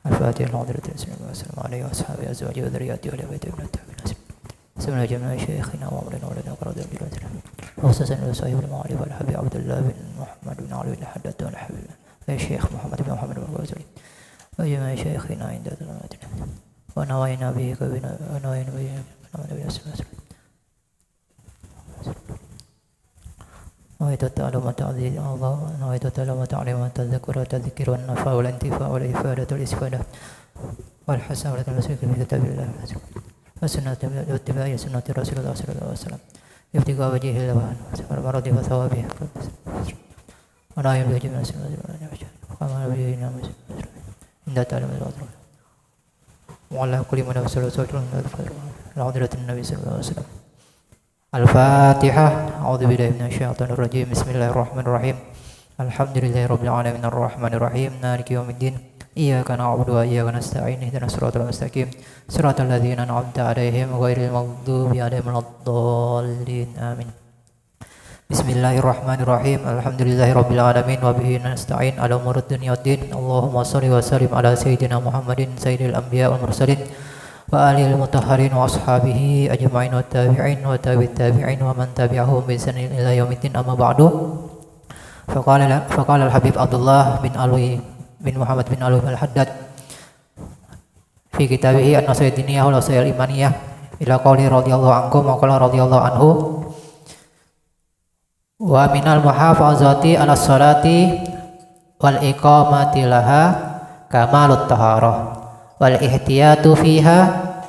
الفاتحة الحاضرة بسم الله والسلام عليه وأصحابه أزواجه وذرياته وآل بيته ابن التابعين بسم الله جميع شيخنا وأمرنا ولنا قرض بجلتنا وخصوصا لصاحب المعارف والحبيب عبد الله بن محمد بن علي بن حداد والحبيب الشيخ محمد بن محمد بن الغزالي وجميع شيخنا عند ظلماتنا ونوينا به ونوينا به نبينا صلى الله عليه وسلم نويت التعلم وتعظيم الله نويت التعلم وتعليم والتذكر والتذكير والنفع والانتفاع والإفادة والإسفادة والحسن والتمسك في كتاب الله وسنة واتباع سنة رسول الله صلى الله عليه وسلم ابتغاء وجهه الله والمرض وثوابه ونعيم بجميع سنة وما نبينا عند تعلم الأطراف وعلى كل من أفسر وسوجر العذرة النبي صلى الله عليه وسلم الفاتحة أعوذ بالله من الشيطان الرجيم بسم الله الرحمن الرحيم الحمد لله رب العالمين الرحمن الرحيم مالك يوم الدين إياك نعبد وإياك نستعين اهدنا الصراط المستقيم صراط الذين أنعمت عليهم غير المغضوب عليهم ولا الضالين آمين بسم الله الرحمن الرحيم الحمد لله رب العالمين وبه نستعين على أمور الدنيا والدين اللهم صل وسلم على سيدنا محمد سيد الأنبياء والمرسلين وآله المطهرين وأصحابه أجمعين والتابعين وتابع التابعين ومن تبعهم بإحسان إلى يوم الدين أما بعد فقال الحبيب عبد الله بن محمد بن علي بن الحداد في كتابه النصائح الدينية والوصايا الإيمانية إلى قوله رضي الله عنكم وقال رضي الله عنه ومن المحافظة على الصلاة والإقامة لها كمال الطهارة والاحتياط فيها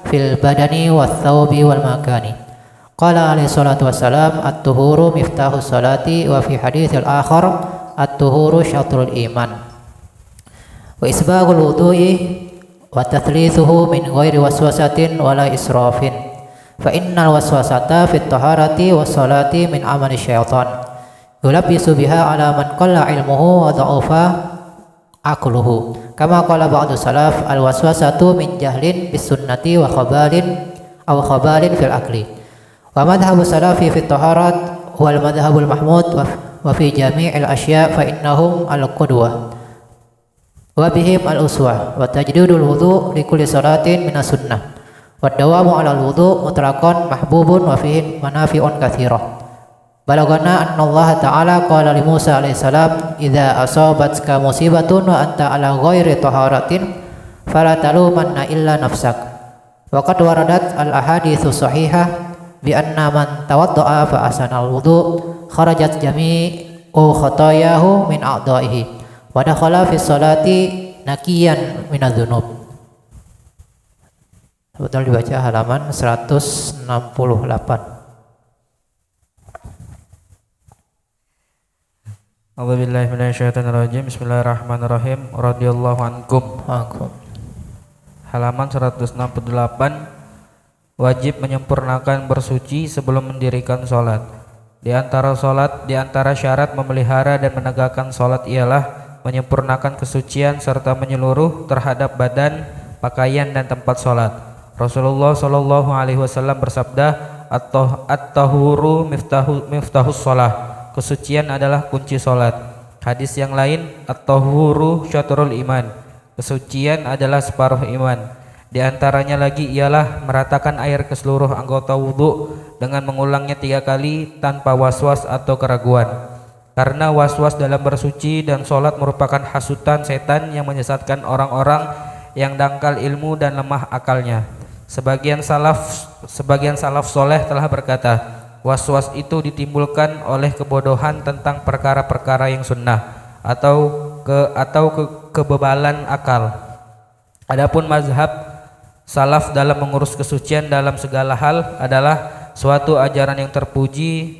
في البدن والثوب والمكان قال عليه الصلاة والسلام الطهور مفتاح الصلاة وفي حديث الآخر الطهور شطر الإيمان وإسباغ الوضوء وتثليثه من غير وسوسة ولا إسراف فإن الوسوسة في الطهارة والصلاة من عمل الشيطان يلبس بها على من قل علمه وضعف عقله كما قال بعض السلف الوسوسة من جهل بالسنة وخبال في العقل ومذهب السلف في الطهارة هو المذهب المحمود وفي جميع الأشياء فإنهم القدوة وبهم الأسوة وتجديد الوضوء لكل صلاة من السنة والدوام على الوضوء مطلقا محبوب وفيه منافع كثيرة بلغنا أن الله تعالى قال لموسى عليه السلام إذا أصابتك مصيبة وأنت على غير طهارة فلا تلومن إلا نفسك وقد وردت الأحاديث الصحيحة بأن من توضأ فأحسن الوضوء خرجت جميع خطاياه من أعضائه ودخل في الصلاة نقيا من الذنوب. Betul dibaca halaman 168. A'udzubillahi minasyaitonirrajim. Bismillahirrahmanirrahim. Radhiyallahu ankum. Halaman 168. Wajib menyempurnakan bersuci sebelum mendirikan salat. Di antara syarat memelihara dan menegakkan salat ialah menyempurnakan kesucian serta menyeluruh terhadap badan, pakaian dan tempat salat. Rasulullah Shallallahu Alaihi Wasallam bersabda, at-tahuru miftahus shalah. Kesucian adalah kunci salat. Hadis yang lain, at-tahuru syatrul iman. Kesucian adalah separuh iman. Di antaranya lagi ialah meratakan air ke seluruh anggota wudhu dengan mengulangnya 3 kali tanpa waswas atau keraguan. Karena waswas dalam bersuci dan sholat merupakan hasutan setan yang menyesatkan orang-orang yang dangkal ilmu dan lemah akalnya. Sebagian salaf soleh telah berkata, waswas itu ditimbulkan oleh kebodohan tentang perkara-perkara yang sunnah atau kebebalan akal. Adapun mazhab salaf dalam mengurus kesucian dalam segala hal adalah suatu ajaran yang terpuji.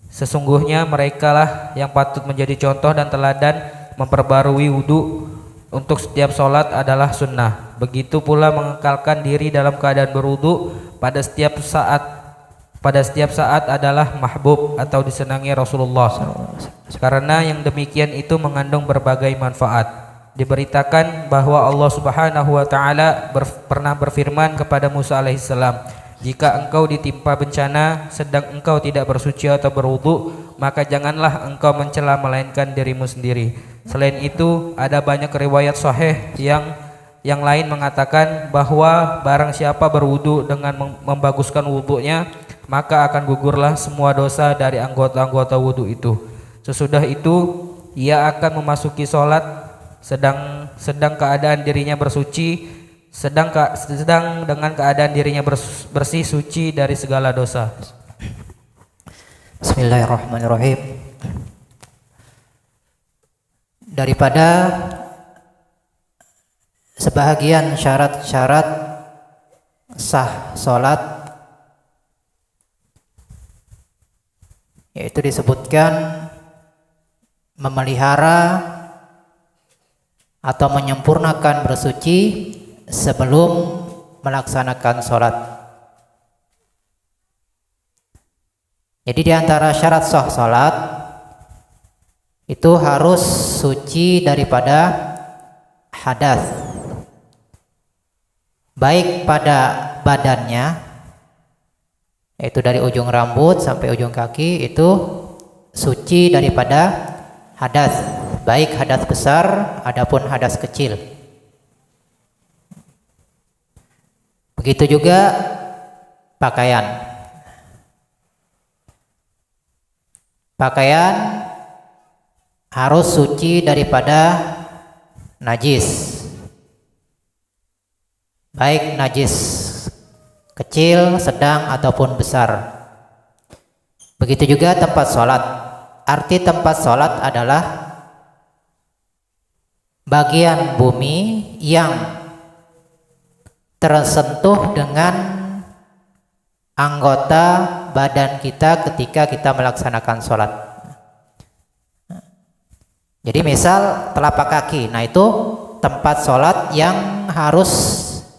Sesungguhnya merekalah yang patut menjadi contoh dan teladan. Memperbarui wudhu untuk setiap sholat adalah sunnah. Begitu pula mengekalkan diri dalam keadaan berwudhu pada setiap saat adalah mahbub atau disenangi Rasulullah. Karena yang demikian itu mengandung berbagai manfaat. Diberitakan bahwa Allah Subhanahu wa taala pernah berfirman kepada Musa alaihissalam, jika engkau ditimpa bencana sedang engkau tidak bersuci atau berwudu, maka janganlah engkau mencela melainkan dirimu sendiri. Selain itu, ada banyak riwayat sahih yang Yang lain mengatakan bahwa barang siapa berwudu dengan membaguskan wudunya, maka akan gugurlah semua dosa dari anggota-anggota wudu itu. Sesudah itu ia akan memasuki sholat sedang keadaan dirinya bersuci, sedang dengan keadaan dirinya bersih suci dari segala dosa. Bismillahirrahmanirrahim. Daripada sebahagian syarat-syarat sah sholat, yaitu disebutkan memelihara atau menyempurnakan bersuci sebelum melaksanakan sholat. Jadi di antara syarat sah sholat itu harus suci daripada hadas, baik pada badannya, yaitu dari ujung rambut sampai ujung kaki itu suci daripada hadas, baik hadas besar adapun hadas kecil. Begitu juga pakaian. Pakaian harus suci daripada najis, baik najis kecil, sedang ataupun besar. Begitu juga tempat sholat. Arti tempat sholat adalah bagian bumi yang tersentuh dengan anggota badan kita ketika kita melaksanakan sholat. Jadi misal telapak kaki, nah itu tempat sholat yang harus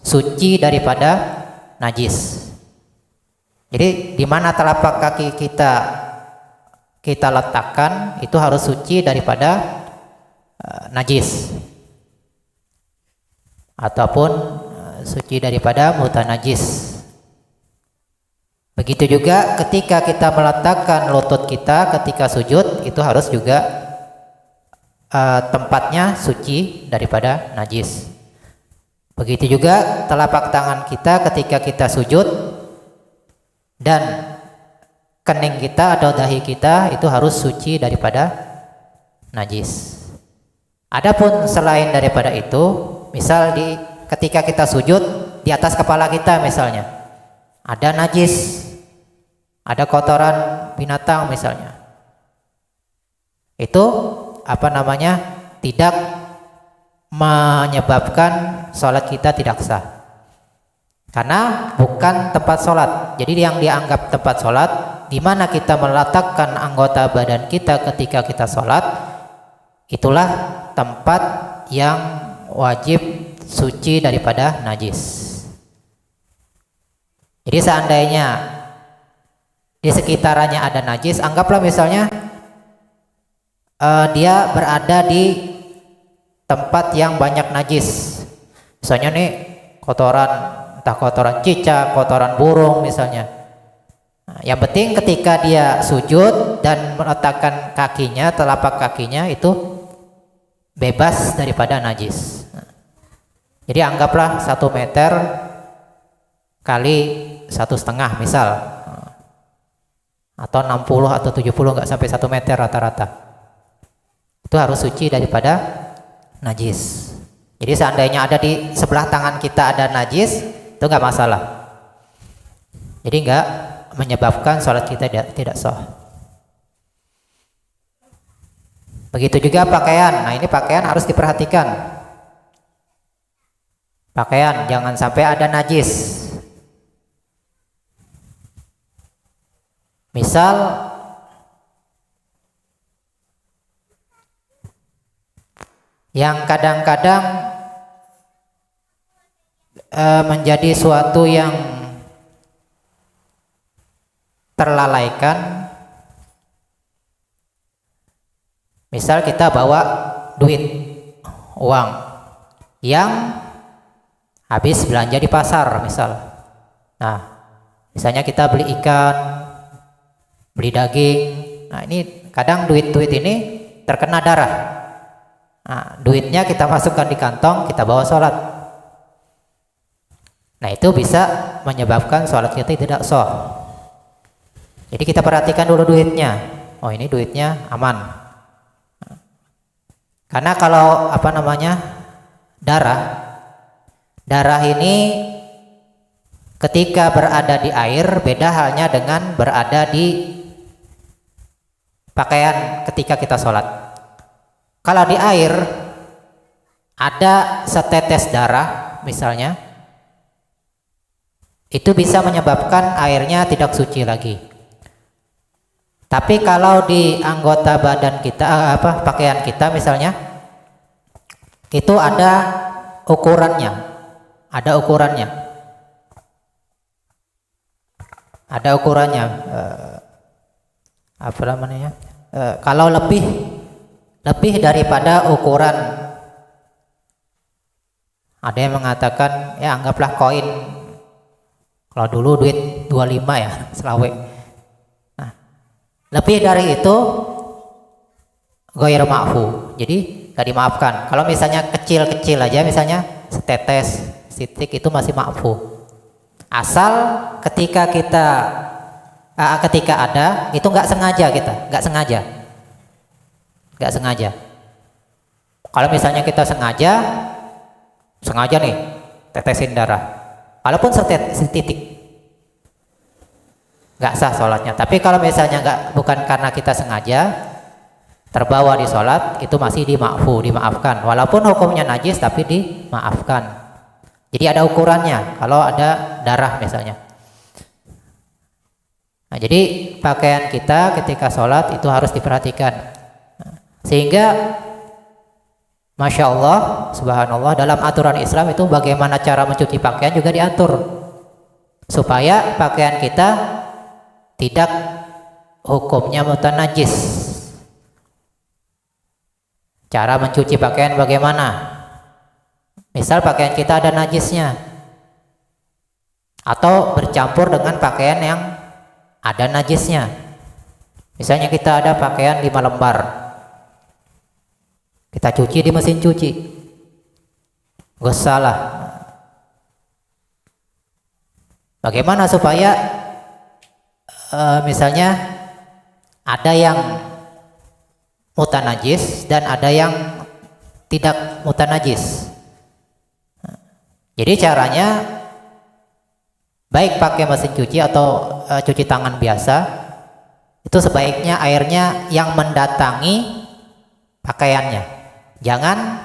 suci daripada najis. Jadi di mana telapak kaki kita letakkan itu harus suci daripada najis ataupun suci daripada mutanajis. Begitu juga ketika kita meletakkan lutut kita ketika sujud itu harus juga tempatnya suci daripada najis. Begitu juga telapak tangan kita ketika kita sujud dan kening kita atau dahi kita itu harus suci daripada najis. Adapun selain daripada itu, misal ketika kita sujud di atas kepala kita misalnya ada najis, ada kotoran binatang misalnya, itu tidak menyebabkan sholat kita tidak sah, karena bukan tempat sholat. Jadi yang dianggap tempat sholat di mana kita meletakkan anggota badan kita ketika kita sholat, itulah tempat yang wajib suci daripada najis. Jadi seandainya di sekitarnya ada najis, anggaplah misalnya dia berada di tempat yang banyak najis, misalnya nih kotoran, entah kotoran cicak, kotoran burung misalnya. Nah, yang penting ketika dia sujud dan meletakkan kakinya, telapak kakinya itu bebas daripada najis. Nah, jadi anggaplah 1 meter kali 1,5 misal, atau 60 atau 70, nggak sampai 1 meter rata-rata. Itu harus suci daripada najis. Jadi seandainya ada di sebelah tangan kita ada najis, itu nggak masalah. Jadi nggak menyebabkan sholat kita tidak sah. Begitu juga pakaian. Nah ini pakaian harus diperhatikan. Pakaian jangan sampai ada najis. Misal yang kadang-kadang menjadi suatu yang terlalaikan. Misal kita bawa duit, uang yang habis belanja di pasar misal. Nah, misalnya kita beli ikan, beli daging. Nah, ini kadang duit-duit ini terkena darah. Nah, duitnya kita masukkan di kantong, kita bawa sholat. Nah itu bisa menyebabkan sholat kita tidak sah. Jadi kita perhatikan dulu duitnya. Oh ini duitnya aman. Karena kalau darah ini ketika berada di air beda halnya dengan berada di pakaian ketika kita sholat. Kalau di air ada setetes darah misalnya, itu bisa menyebabkan airnya tidak suci lagi. Tapi kalau di anggota badan kita, pakaian kita misalnya, itu ada ukurannya, kalau lebih daripada ukuran, ada yang mengatakan ya anggaplah koin, kalau dulu duit 25 ya, selawe. Nah, lebih dari itu ghair ma'fu, jadi gak dimaafkan. Kalau misalnya kecil-kecil aja, misalnya setetes, sitik, itu masih ma'fu. Asal ketika ada itu nggak sengaja. Kalau misalnya kita sengaja nih tetesin darah, walaupun setitik, nggak sah sholatnya. Tapi kalau misalnya bukan karena kita sengaja, terbawa di sholat, itu masih dimaafkan. Walaupun hukumnya najis tapi dimaafkan. Jadi ada ukurannya kalau ada darah misalnya. Nah, jadi pakaian kita ketika sholat itu harus diperhatikan. Sehingga Masya Allah, subhanallah, dalam aturan Islam itu bagaimana cara mencuci pakaian juga diatur. Supaya pakaian kita tidak hukumnya mutanajis. Cara mencuci pakaian bagaimana? Misal pakaian kita ada najisnya, atau bercampur dengan pakaian yang ada najisnya. Misalnya kita ada pakaian 5 lembar, kita cuci di mesin cuci, gak salah. Bagaimana supaya misalnya ada yang mutanajis dan ada yang tidak mutanajis. Jadi caranya baik pakai mesin cuci atau cuci tangan biasa, itu sebaiknya airnya yang mendatangi pakaiannya, jangan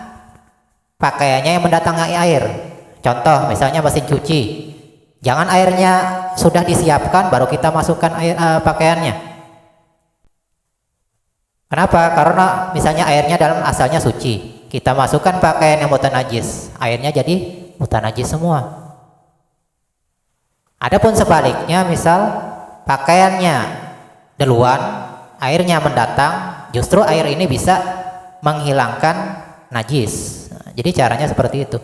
pakaiannya yang mendatangi air. Contoh misalnya mesin cuci, jangan airnya sudah disiapkan baru kita masukkan pakaiannya. Kenapa? Karena misalnya airnya dalam asalnya suci, kita masukkan pakaian yang mutanajis, airnya jadi mutanajis semua. Adapun sebaliknya, misal pakaiannya duluan, airnya mendatang, justru air ini bisa menghilangkan najis. Nah, jadi caranya seperti itu.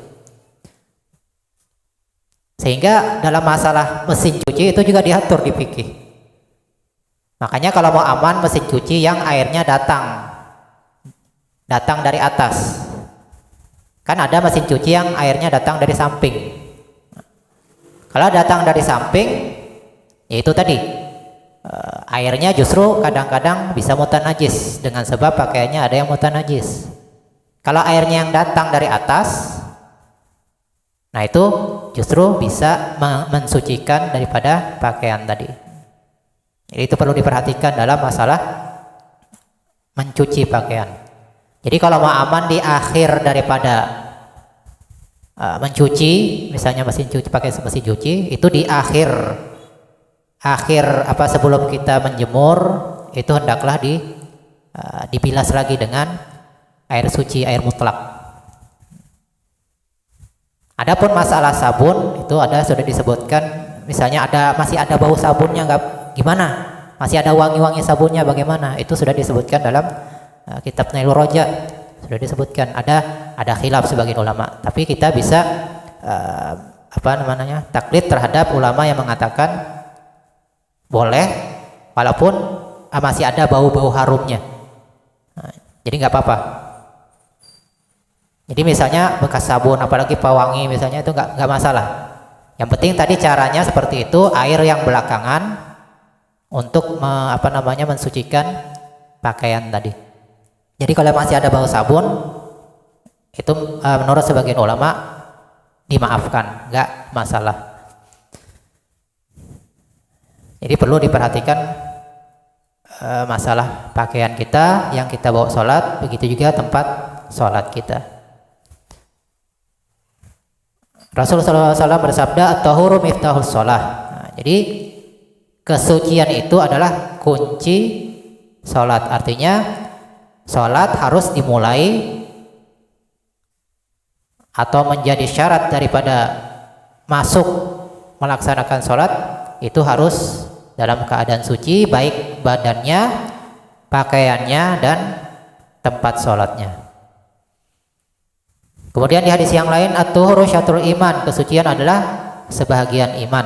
Sehingga dalam masalah mesin cuci itu juga diatur di fikih. Makanya kalau mau aman mesin cuci yang airnya datang dari atas. Kan ada mesin cuci yang airnya datang dari samping. Kalau datang dari samping, yaitu tadi airnya justru kadang-kadang bisa mutanajis dengan sebab pakaiannya ada yang mutanajis. Kalau airnya yang datang dari atas, nah itu justru bisa mensucikan daripada pakaian tadi. Jadi itu perlu diperhatikan dalam masalah mencuci pakaian. Jadi kalau mau aman di akhir daripada mencuci, misalnya mesin cuci, pakai mesin cuci, itu di akhir sebelum kita menjemur, itu hendaklah dibilas lagi dengan air suci, air mutlak. Adapun masalah sabun itu sudah disebutkan, misalnya masih ada bau sabunnya, gimana? Masih ada wangi-wangi sabunnya bagaimana? Itu sudah disebutkan dalam kitab Nailur Roja, sudah disebutkan. Ada khilaf sebagian ulama, tapi kita bisa taklid terhadap ulama yang mengatakan boleh walaupun masih ada bau-bau harumnya. Nah, jadi nggak apa-apa. Jadi misalnya bekas sabun, apalagi pewangi misalnya, itu nggak masalah. Yang penting tadi caranya seperti itu, air yang belakangan untuk mensucikan pakaian tadi. Jadi kalau masih ada bau sabun, itu menurut sebagian ulama dimaafkan, nggak masalah. Jadi perlu diperhatikan masalah pakaian kita yang kita bawa sholat, begitu juga tempat sholat kita. Rasulullah SAW bersabda, at-tahuru miftahus sholah. Nah, jadi kesucian itu adalah kunci sholat. Artinya sholat harus dimulai atau menjadi syarat daripada masuk melaksanakan sholat itu harus dalam keadaan suci, baik badannya, pakaiannya, dan tempat sholatnya. Kemudian di hadis yang lain, at-tuhuru syatrul iman, kesucian adalah sebahagian iman.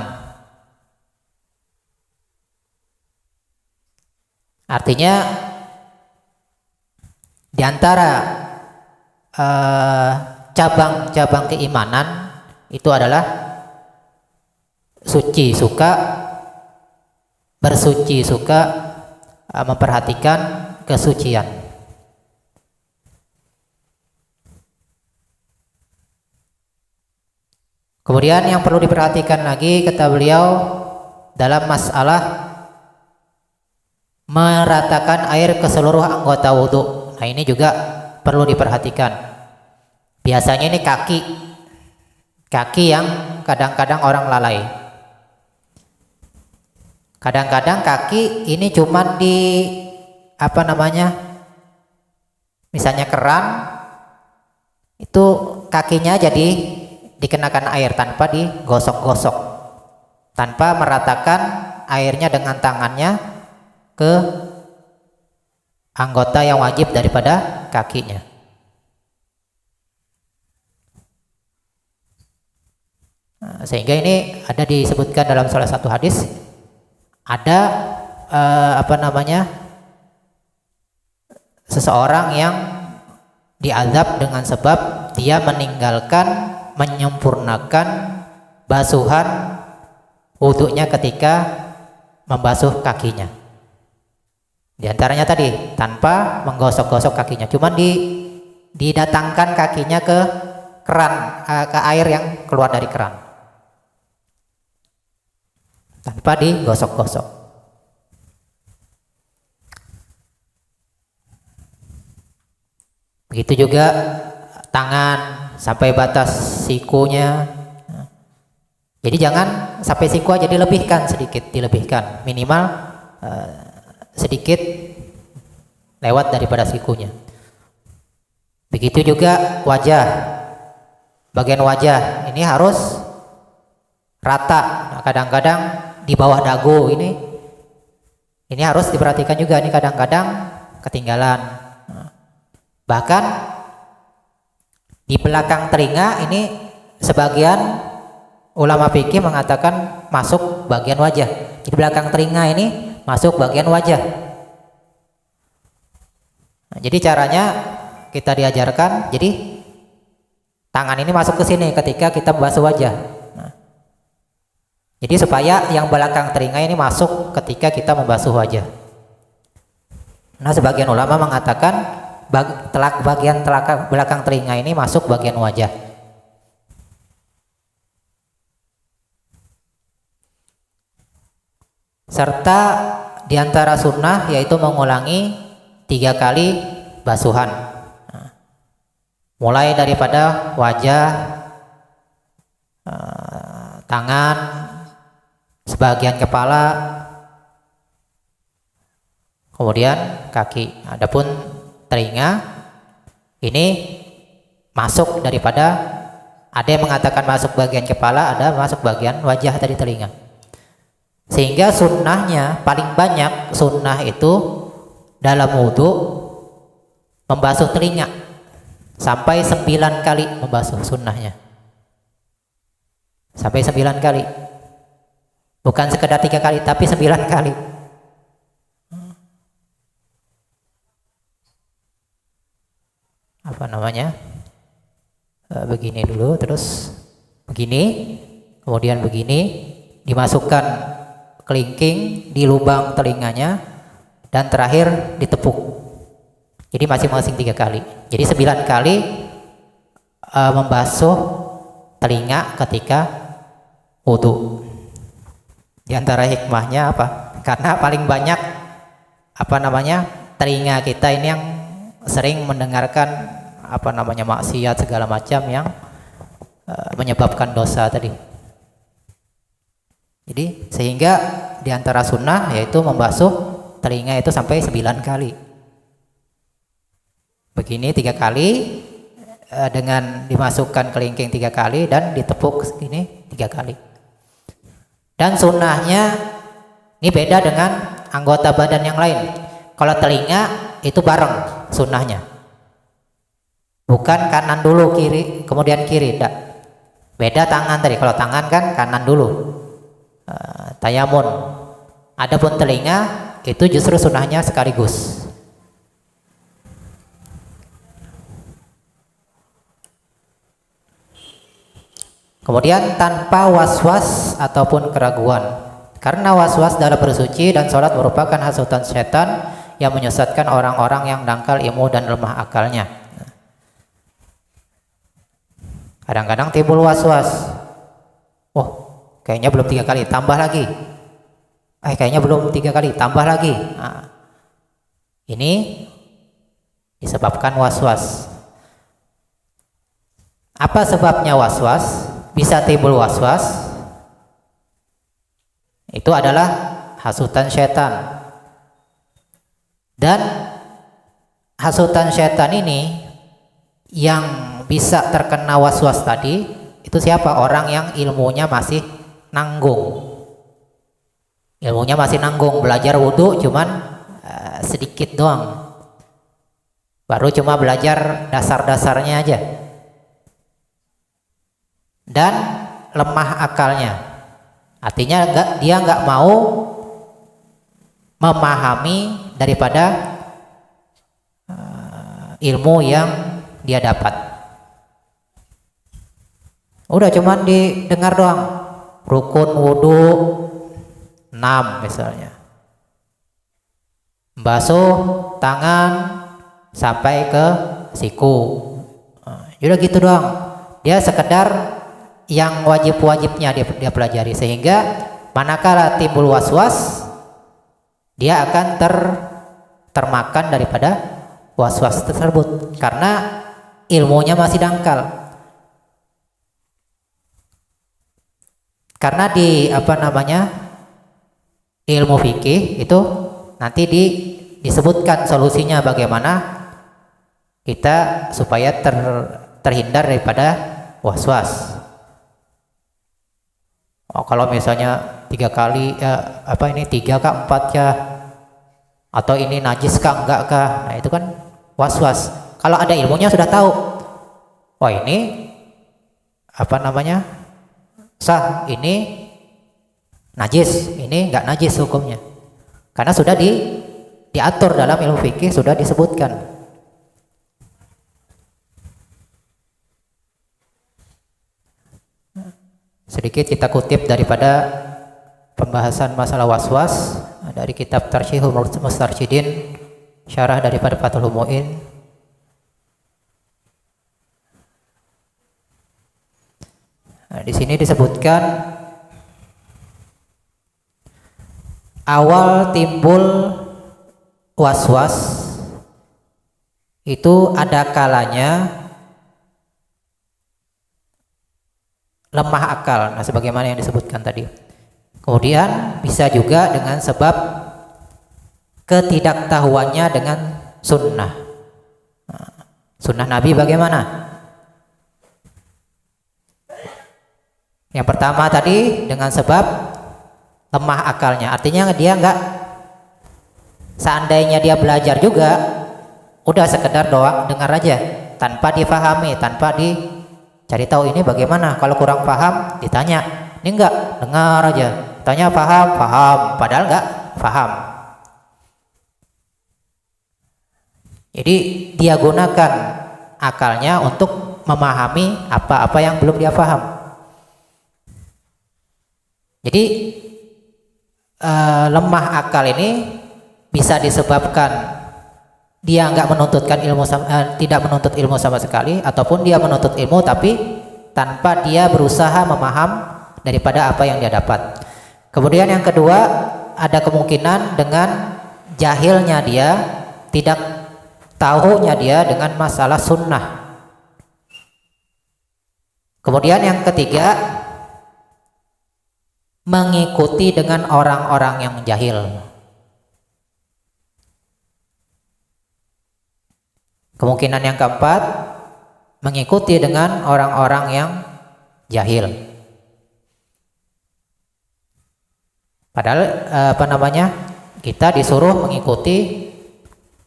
Artinya di antara cabang-cabang keimanan itu adalah bersuci suka memperhatikan kesucian. Kemudian yang perlu diperhatikan lagi kata beliau dalam masalah meratakan air ke seluruh anggota wudhu. Nah ini juga perlu diperhatikan. Biasanya ini kaki yang kadang-kadang orang lalai. Kadang-kadang kaki ini cuman di misalnya keran itu kakinya jadi dikenakan air tanpa digosok-gosok, tanpa meratakan airnya dengan tangannya ke anggota yang wajib daripada kakinya. Nah, sehingga ini ada disebutkan dalam salah satu hadis, ada seseorang yang diazab dengan sebab dia menyempurnakan basuhan wudhunya ketika membasuh kakinya. Di antaranya tadi tanpa menggosok-gosok kakinya, cuman didatangkan kakinya ke keran, ke air yang keluar dari keran tanpa digosok-gosok. Begitu juga tangan sampai batas sikunya. Jadi jangan sampai siku aja, dilebihkan minimal sedikit lewat daripada sikunya. Begitu juga wajah, bagian wajah ini harus rata. Nah, kadang-kadang di bawah dagu ini harus diperhatikan juga, ini kadang-kadang ketinggalan. Bahkan di belakang telinga ini sebagian ulama fikih mengatakan masuk bagian wajah. Di belakang telinga ini masuk bagian wajah. Nah, jadi caranya kita diajarkan, jadi tangan ini masuk ke sini ketika kita membasuh wajah. Nah, jadi supaya yang belakang telinga ini masuk ketika kita membasuh wajah. Nah, sebagian ulama mengatakan bagian belakang telinga ini masuk bagian wajah. Serta diantara sunnah yaitu mengulangi 3 kali basuhan. Nah, mulai daripada wajah, tangan, sebagian kepala, kemudian kaki. Adapun telinga ini masuk daripada, ada yang mengatakan masuk bagian kepala, ada masuk bagian wajah dari telinga. Sehingga sunnahnya paling banyak, sunnah itu dalam wudhu membasuh telinga sampai 9 kali membasuh sunnahnya. Sampai 9 kali. Bukan sekedar 3 kali tapi 9 kali. Begini dulu, terus begini, kemudian begini, dimasukkan kelingking di lubang telinganya, dan terakhir ditepuk. Jadi masing-masing 3 kali. Jadi 9 kali membasuh telinga ketika wudu. Di antara hikmahnya apa? Karena paling banyak telinga kita ini yang sering mendengarkan maksiat segala macam yang menyebabkan dosa tadi. Jadi sehingga di antara sunnah yaitu membasuh telinga itu sampai 9 kali. Begini 3 kali dengan dimasukkan kelingking 3 kali dan ditepuk segini 3 kali. Dan sunnahnya ini beda dengan anggota badan yang lain. Kalau telinga itu bareng sunnahnya. Bukan kanan dulu kiri kemudian kiri, tidak. Beda tangan tadi. Kalau tangan kan kanan dulu. Tayamun. Adapun telinga itu justru sunnahnya sekaligus. Kemudian tanpa was-was ataupun keraguan. Karena was-was dalam bersuci dan sholat merupakan hasutan setan yang menyesatkan orang-orang yang dangkal ilmu dan lemah akalnya. Kadang-kadang timbul was-was. Oh, kayaknya belum 3 kali, tambah lagi. Kayaknya belum 3 kali, tambah lagi. Nah, ini disebabkan was-was. Apa sebabnya was-was? Bisa timbul was-was. Itu adalah hasutan setan. Dan hasutan setan ini yang bisa terkena was-was tadi itu siapa? Orang yang ilmunya masih nanggung. Ilmunya masih nanggung, belajar wudhu cuman sedikit doang. Baru cuma belajar dasar-dasarnya aja. Dan lemah akalnya. Artinya dia nggak mau memahami daripada ilmu yang dia dapat. Udah cuman didengar doang. Rukun wudu 6 misalnya. Basuh tangan sampai ke siku. Udah gitu doang. Dia sekedar yang wajib-wajibnya dia pelajari, sehingga manakala timbul was-was dia akan termakan daripada was-was tersebut karena ilmunya masih dangkal. Karena di ilmu fikih itu nanti disebutkan solusinya bagaimana kita supaya terhindar daripada was-was. Kalau misalnya 3 kali 3 kah 4 kah, atau ini najis kah enggak kah, nah itu kan was-was. Kalau ada ilmunya sudah tahu, oh ini sah, ini najis, ini enggak najis hukumnya, karena sudah diatur dalam ilmu fikih, sudah disebutkan. Sedikit kita kutip daripada pembahasan masalah was-was dari kitab Tarsyihul Mustarsyidin, syarah daripada Fathul Mu'in. Nah, di sini disebutkan awal timbul was-was itu ada kalanya lemah akal, nah sebagaimana yang disebutkan tadi. Kemudian bisa juga dengan sebab ketidaktahuannya dengan sunnah. Sunnah Nabi bagaimana? Yang pertama tadi dengan sebab lemah akalnya, artinya dia seandainya dia belajar juga udah sekedar doang dengar aja tanpa difahami, tanpa cari tahu ini bagaimana. Kalau kurang paham ditanya, ini enggak, dengar aja. Tanya paham, padahal enggak paham. Jadi dia gunakan akalnya untuk memahami apa-apa yang belum dia paham. Jadi lemah akal ini bisa disebabkan dia nggak menuntutkan ilmu tidak menuntut ilmu sama sekali, ataupun dia menuntut ilmu tapi tanpa dia berusaha memaham daripada apa yang dia dapat. Kemudian yang kedua, ada kemungkinan dengan jahilnya dia, tidak tahunya dia dengan masalah sunnah. Kemudian yang ketiga, mengikuti dengan orang-orang yang jahil. Kemungkinan yang keempat, mengikuti dengan orang-orang yang jahil. Padahal kita disuruh mengikuti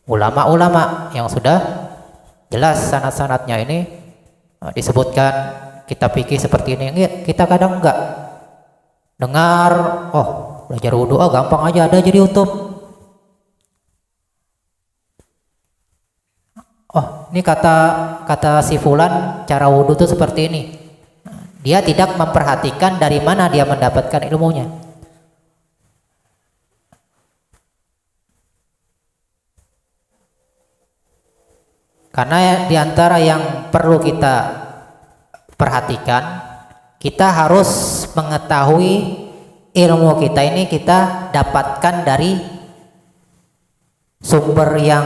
ulama-ulama yang sudah jelas sanad-sanadnya ini disebutkan, kita pikir seperti ini. Kita kadang enggak dengar, oh belajar wudhu, oh gampang aja, ada jadi YouTube. Oh ini kata si fulan cara wudhu itu seperti ini. Dia tidak memperhatikan dari mana dia mendapatkan ilmunya. Karena diantara yang perlu kita perhatikan, kita harus mengetahui ilmu kita ini kita dapatkan dari sumber yang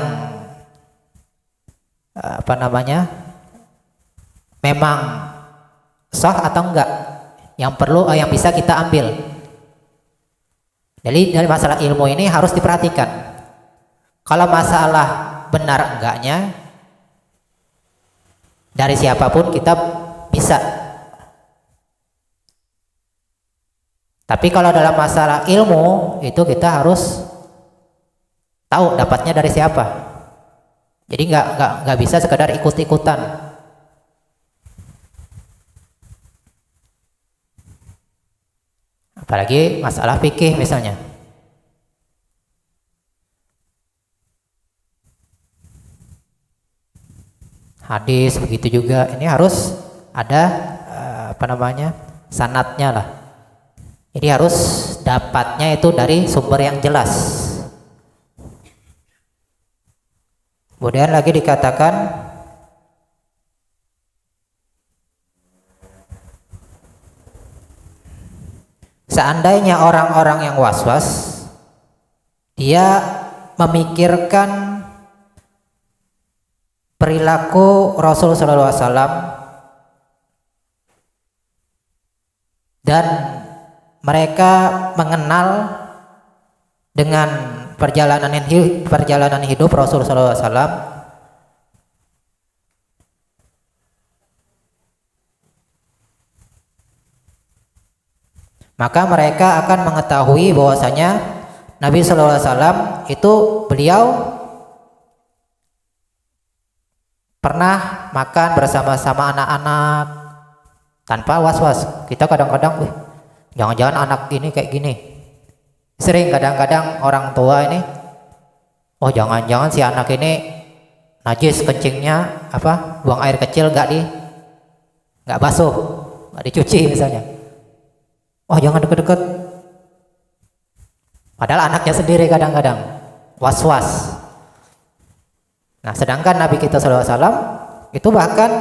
memang sah atau enggak, yang bisa kita ambil. Jadi dari masalah ilmu ini harus diperhatikan. Kalau masalah benar enggaknya, dari siapapun kita bisa. Tapi kalau dalam masalah ilmu itu kita harus tahu dapatnya dari siapa. Jadi nggak bisa sekedar ikut-ikutan. Apalagi masalah fikih misalnya. Hadis begitu juga, ini harus ada sanadnya lah. Jadi harus dapatnya itu dari sumber yang jelas. Kemudian lagi dikatakan seandainya orang-orang yang was-was dia memikirkan perilaku Rasul sallallahu alaihi wasallam dan mereka mengenal dengan perjalanan hidup Rasul sallallahu alaihi wasallam, maka mereka akan mengetahui bahwasanya Nabi sallallahu alaihi wasallam itu beliau pernah makan bersama-sama anak-anak tanpa was-was. Kita kadang-kadang, jangan-jangan anak ini kayak gini. Sering kadang-kadang orang tua ini, oh jangan-jangan si anak ini najis, kencingnya buang air kecil nggak basuh, nggak dicuci misalnya. Oh jangan deket-deket. Padahal anaknya sendiri kadang-kadang was-was. Nah sedangkan Nabi kita sallallahu alaihi wasallam itu bahkan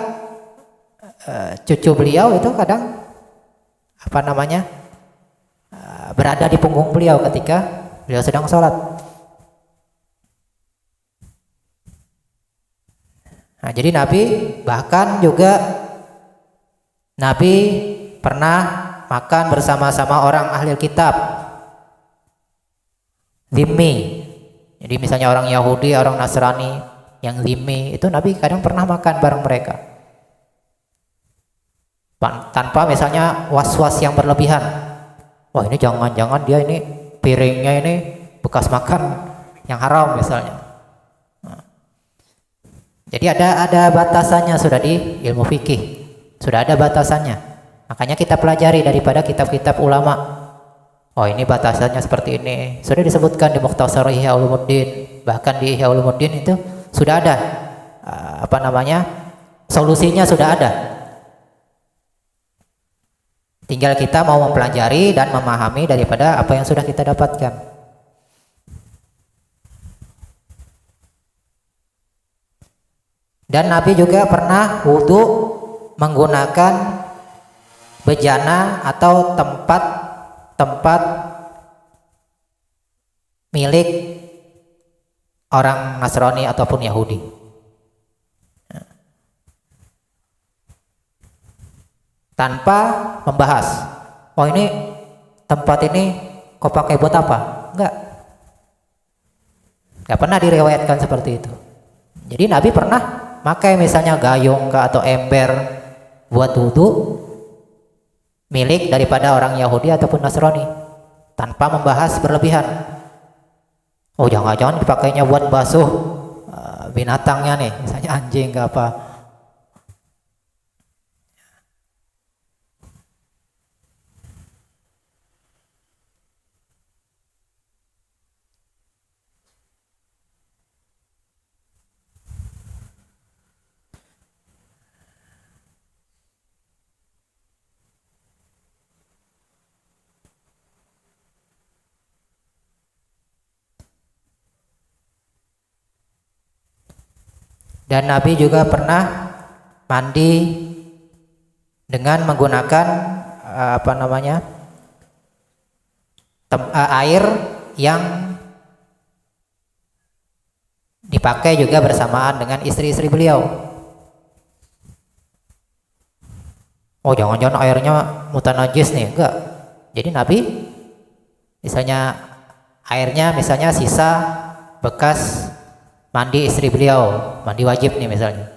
cucu beliau itu kadang berada di punggung beliau ketika beliau sedang sholat. Nah, jadi Nabi pernah makan bersama-sama orang ahli kitab, zimmi. Jadi misalnya orang Yahudi, orang Nasrani yang zimmi itu Nabi kadang pernah makan bareng mereka. Tanpa misalnya was-was yang berlebihan. Wah ini jangan-jangan dia ini piringnya ini bekas makan yang haram misalnya. Nah, jadi ada batasannya sudah di ilmu fikih, sudah ada batasannya. Makanya kita pelajari daripada kitab-kitab ulama. Oh ini batasannya seperti ini. Sudah disebutkan di Mukhtasar Ihya Ulumuddin, bahkan di Ihya Ulumuddin itu sudah ada solusinya sudah ada. Tinggal kita mau mempelajari dan memahami daripada apa yang sudah kita dapatkan. Dan Nabi juga pernah wudhu menggunakan bejana atau tempat milik orang Nasrani ataupun Yahudi. Tanpa membahas, oh ini tempat ini kau pakai buat apa? Enggak pernah diriwayatkan seperti itu. Jadi Nabi pernah pakai misalnya gayung atau ember buat wudhu milik daripada orang Yahudi ataupun Nasrani tanpa membahas berlebihan. Oh jangan-jangan dipakainya buat basuh binatangnya nih, misalnya anjing ke apa. Dan Nabi juga pernah mandi dengan menggunakan air yang dipakai juga bersamaan dengan istri-istri beliau. Oh jangan-jangan airnya mutanajis nih, enggak. Jadi Nabi misalnya airnya misalnya sisa bekas mandi istri beliau, mandi wajib nih misalnya.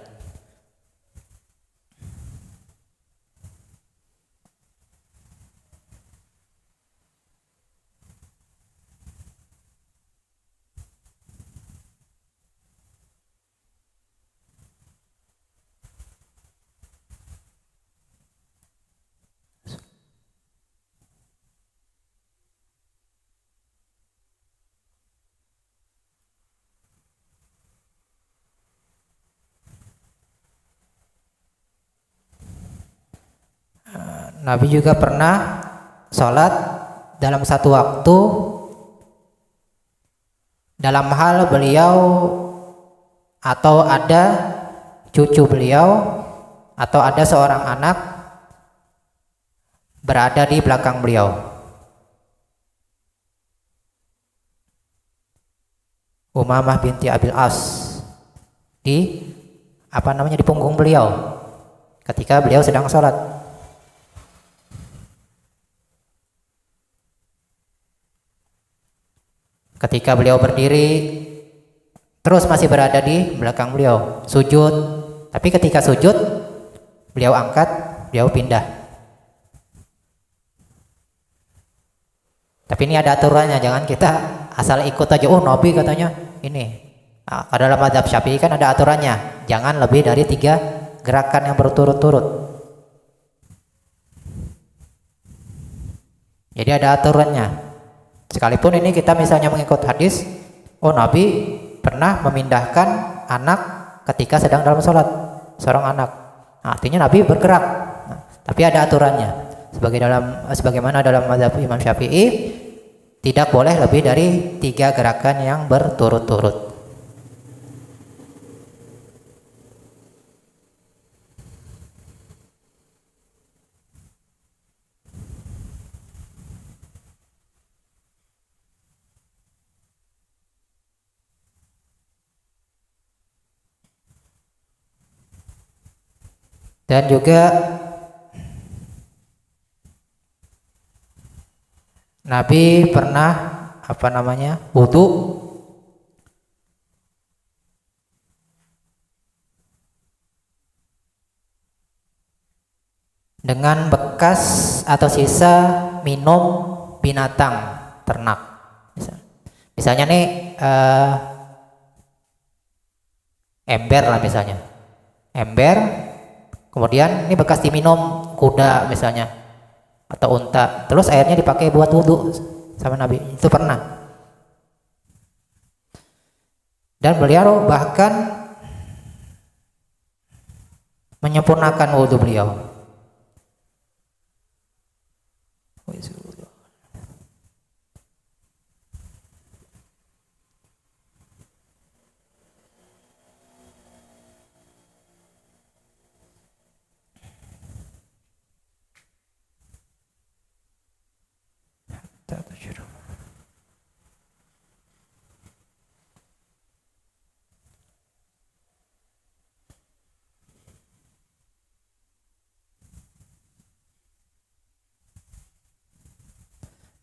Nabi juga pernah sholat dalam satu waktu dalam hal beliau atau ada cucu beliau atau ada seorang anak berada di belakang beliau. Umamah binti Abil As di di punggung beliau ketika beliau sedang sholat. Ketika beliau berdiri terus masih berada di belakang beliau, sujud, tapi ketika sujud beliau angkat, beliau pindah. Tapi ini ada aturannya, jangan kita asal ikut aja. Oh Nabi katanya ini. Nah, dalam mazhab Syafi'i kan ada aturannya, jangan lebih dari 3 gerakan yang berturut-turut. Jadi ada aturannya. Sekalipun ini kita misalnya mengikut hadis, oh Nabi pernah memindahkan anak ketika sedang dalam sholat, seorang anak. Nah, artinya Nabi bergerak, tapi ada aturannya. Sebagaimana dalam mazhab Imam Syafi'i, tidak boleh lebih dari 3 gerakan yang berturut-turut. Dan juga Nabi pernah wudhu dengan bekas atau sisa minum binatang ternak. Misalnya nih ember lah misalnya, ember. Kemudian ini bekas diminum kuda misalnya atau unta, terus airnya dipakai buat wudhu sama Nabi, itu pernah. Dan beliau bahkan menyempurnakan wudhu beliau.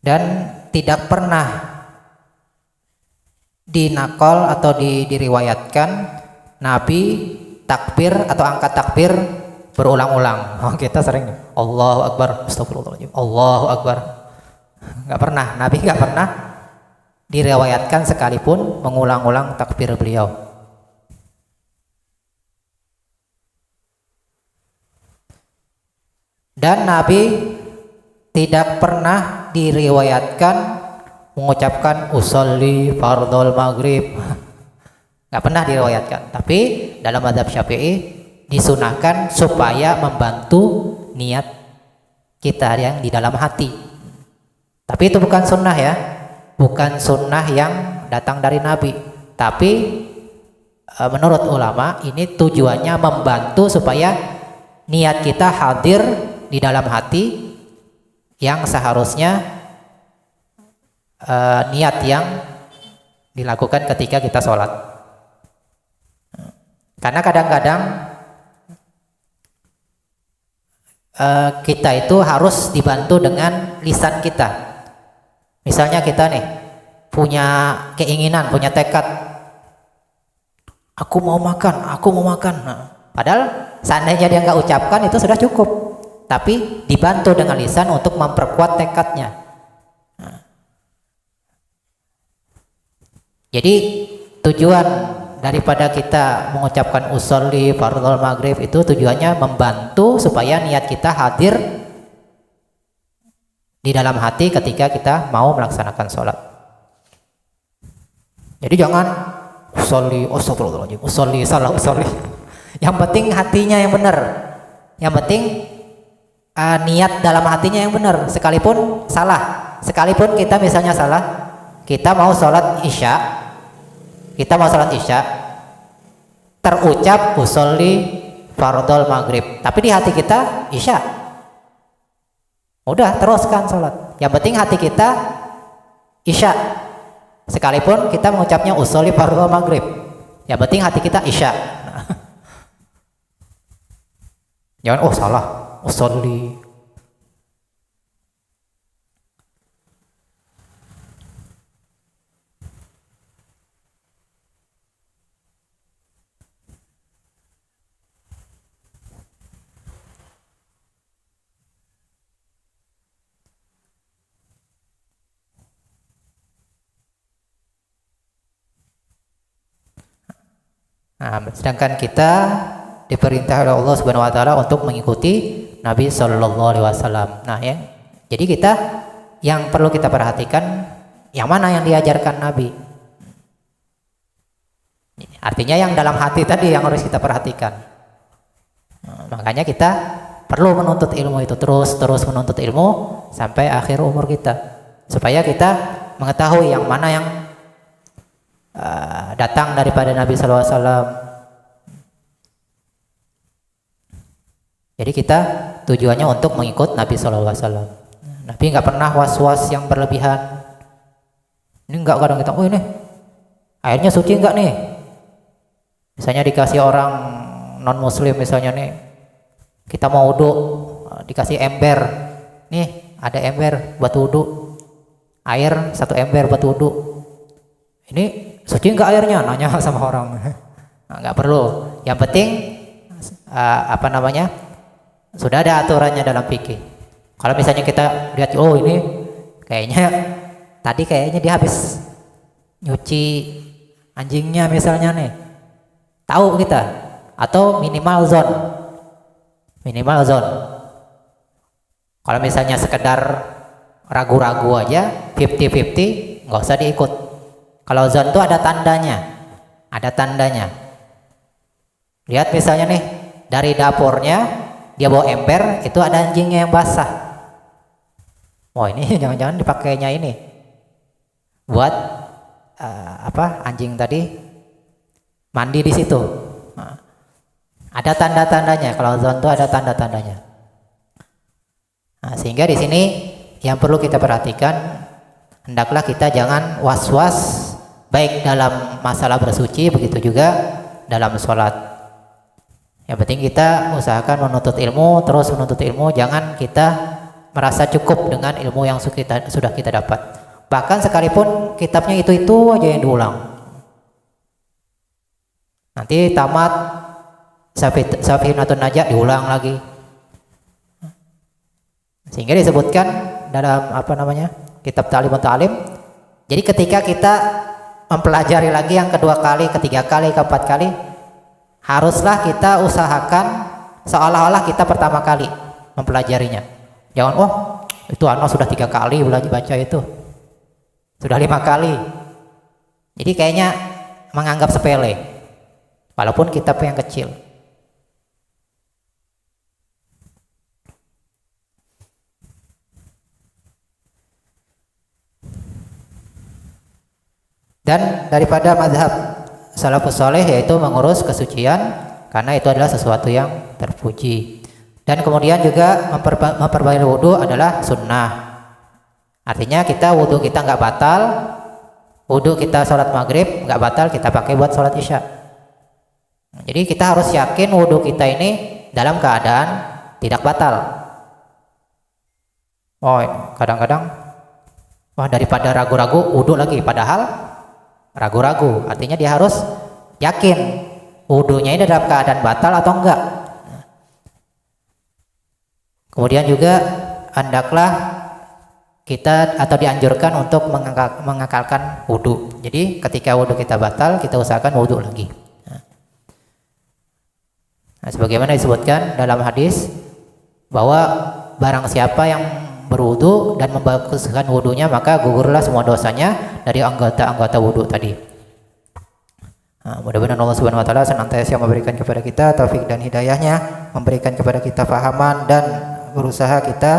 dan tidak pernah dinakol atau diriwayatkan Nabi takbir atau angkat takbir berulang-ulang. Oh, kita sering Allahu Akbar, astagfirullahaladzim, Allahu Akbar. Nggak pernah, Nabi nggak pernah diriwayatkan sekalipun mengulang-ulang takbir beliau. Dan Nabi tidak pernah diriwayatkan mengucapkan usolli fardhol maghrib. Nggak pernah diriwayatkan. Tapi dalam mazhab Syafi'i disunahkan supaya membantu niat kita yang di dalam hati. Tapi itu bukan sunnah ya, bukan sunnah yang datang dari Nabi. Tapi menurut ulama ini tujuannya membantu supaya niat kita hadir di dalam hati, yang seharusnya niat yang dilakukan ketika kita sholat. Karena kadang-kadang kita itu harus dibantu dengan lisan kita. Misalnya kita nih punya keinginan, punya tekad, aku mau makan, aku mau makan. Nah, padahal seandainya dia nggak ucapkan itu sudah cukup, tapi dibantu dengan lisan untuk memperkuat tekadnya. Nah, jadi tujuan daripada kita mengucapkan usolli fardhol maghrib itu tujuannya membantu supaya niat kita hadir di dalam hati ketika kita mau melaksanakan sholat. Jadi jangan usolli, astagfirullahaladzim, usolli, salah usolli. Yang penting hatinya yang benar. Yang penting niat dalam hatinya yang benar. Sekalipun salah, sekalipun kita misalnya salah, kita mau sholat isya, terucap usolli fardhol maghrib, tapi di hati kita isya. Udah, teruskan sholat. Yang penting hati kita isya. Sekalipun kita mengucapnya usolli fardhol maghrib, yang penting hati kita isya. Jangan salah usolli. Nah, sedangkan kita diperintah oleh Allah Subhanahu wa taala untuk mengikuti Nabi sallallahu alaihi wasallam. Nah, ya. Jadi kita yang perlu kita perhatikan yang mana yang diajarkan Nabi. Artinya yang dalam hati tadi yang harus kita perhatikan. Nah, makanya kita perlu menuntut ilmu itu, terus menuntut ilmu sampai akhir umur kita, supaya kita mengetahui yang mana yang datang daripada Nabi sallallahu alaihi wasallam. Jadi kita tujuannya untuk mengikut Nabi sallallahu alaihi wasallam. Nabi nggak pernah was-was yang berlebihan. Ini nggak, kadang kita, ini airnya suci nggak nih? Misalnya dikasih orang non muslim misalnya nih, kita mau wudu, dikasih ember, nih ada ember buat wudu, air 1 ember buat wudu. Ini suci nggak airnya? Nanya sama orang. Nah, nggak perlu. Yang penting sudah ada aturannya dalam fikih. Kalau misalnya kita lihat, ini kayaknya dia habis nyuci anjingnya misalnya nih, tahu kita, atau minimal zone. Kalau misalnya sekedar ragu-ragu aja, 50-50, nggak usah diikut. Kalau zon itu ada tandanya. Lihat misalnya nih, dari dapurnya dia bawa ember, itu ada anjingnya yang basah. Ini jangan-jangan dipakainya ini buat anjing tadi mandi di situ. Ada tanda-tandanya. Kalau zon itu ada tanda-tandanya. Nah, sehingga di sini yang perlu kita perhatikan, hendaklah kita jangan was-was baik dalam masalah bersuci, begitu juga dalam sholat. Yang penting kita usahakan menuntut ilmu, jangan kita merasa cukup dengan ilmu yang sudah kita dapat. Bahkan sekalipun kitabnya itu aja yang diulang. Nanti tamat Safinatun Najah diulang lagi. Sehingga disebutkan dalam kitab Ta'limut Ta'lim. Jadi ketika kita mempelajari lagi yang kedua kali, ketiga kali, keempat kali, haruslah kita usahakan seolah-olah kita pertama kali mempelajarinya. Jangan itu anak sudah 3 kali belajar baca itu, sudah 5 kali. Jadi kayaknya menganggap sepele, walaupun kitab yang kecil. Dan daripada mazhab salafus saleh yaitu mengurus kesucian, karena itu adalah sesuatu yang terpuji. Dan kemudian juga memperbaiki wudhu adalah sunnah. Artinya wudhu kita nggak batal, wudhu kita sholat maghrib nggak batal, kita pakai buat sholat isya. Jadi kita harus yakin wudhu kita ini dalam keadaan tidak batal. Kadang-kadang daripada ragu-ragu wudhu lagi, padahal ragu-ragu, artinya dia harus yakin wudhunya ini dalam keadaan batal atau enggak. Kemudian juga hendaklah kita atau dianjurkan untuk mengekalkan wudhu. Jadi ketika wudhu kita batal, kita usahakan wudhu lagi. Nah, sebagaimana disebutkan dalam hadis bahwa barang siapa yang berwudu dan membaguskan wudunya, maka gugurlah semua dosanya dari anggota-anggota wudu tadi. Nah, mudah-mudahan Allah Subhanahu wa taala senantiasa memberikan kepada kita taufik dan hidayahnya, memberikan kepada kita fahaman, dan berusaha kita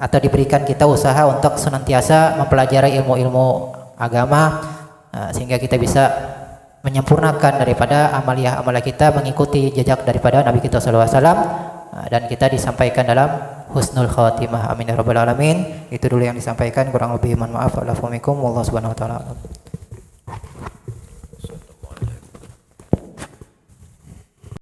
atau diberikan kita usaha untuk senantiasa mempelajari ilmu-ilmu agama, sehingga kita bisa menyempurnakan daripada amalia-amalia kita, mengikuti jejak daripada Nabi kita sallallahu alaihi wasallam, dan kita disampaikan dalam husnul khatimah. Amin ya rabbal alamin. Itu dulu yang disampaikan, kurang lebih mohon maaf. Assalamualaikum warahmatullahi wabarakatuh.